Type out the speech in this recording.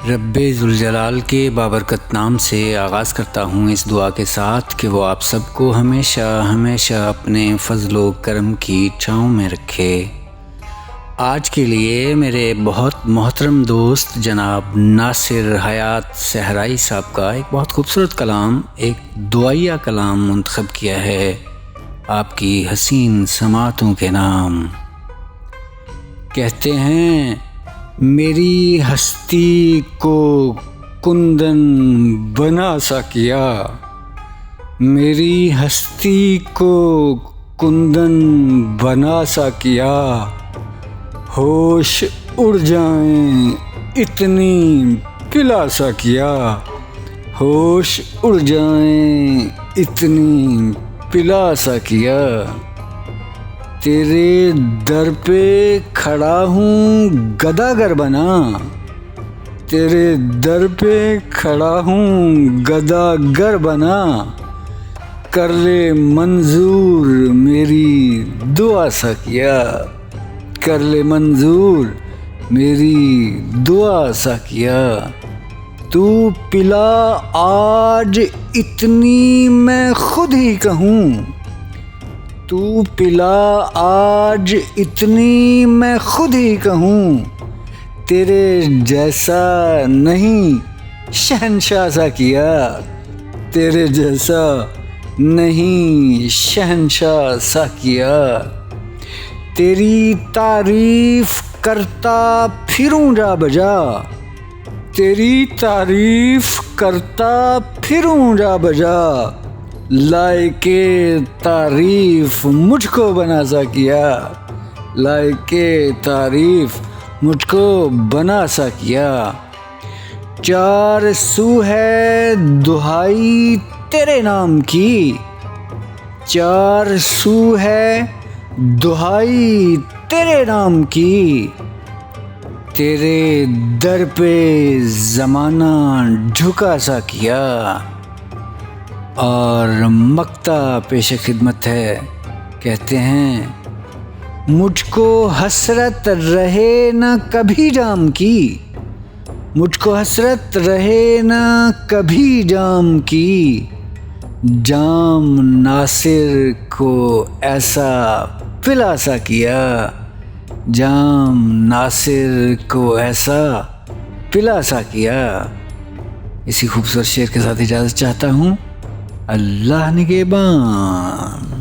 रब्बे ज़ुल-जलाल के बाबरकत नाम से आगाज़ करता हूँ इस दुआ के साथ कि वो आप सबको हमेशा हमेशा अपने फ़ज़्ल-ओ करम की छाँव में रखे। आज के लिए मेरे बहुत मोहतरम दोस्त जनाब नासिर हयात सहराई साहब का एक बहुत खूबसूरत कलाम, एक दुआया कलाम मुंतखब किया है आपकी हसीन समातों के नाम। कहते हैं, मेरी हस्ती को कुंदन बना सा किया, मेरी हस्ती को कुंदन बना सा किया, होश उड़ जाएं इतनी पिला सा किया, होश उड़ जाएं इतनी पिला सा किया। तेरे दर पे खड़ा हूँ गदागर बना, तेरे दर पे खड़ा हूँ गदागर बना, कर ले मंजूर मेरी दुआ सा किया, कर ले मंजूर मेरी दुआ सा किया। तू पिला आज इतनी मैं खुद ही कहूँ, तू पिला आज इतनी मैं खुद ही कहूँ, तेरे जैसा नहीं शहंशाह सा किया, तेरे जैसा नहीं शहंशाह सा किया। तेरी तारीफ करता फिरूं जा बजा, तेरी तारीफ करता फिरूं जा बजा, लायके तारीफ मुझको बना सा किया, लायके तारीफ मुझको बना सा किया। चार सू है दुहाई तेरे नाम की, चार सू है दुहाई तेरे नाम की, तेरे दर पे ज़माना झुका सा किया। और मक्ता पेश खिदमत है, कहते हैं, मुझको हसरत रहे न कभी जाम की, मुझको हसरत रहे न कभी जाम की, जाम नासिर को ऐसा पिला सा किया, जाम नासिर को ऐसा पिला सा किया। इसी खूबसूरत शेर के साथ इजाज़त चाहता हूँ। अल्लाह निगहबान।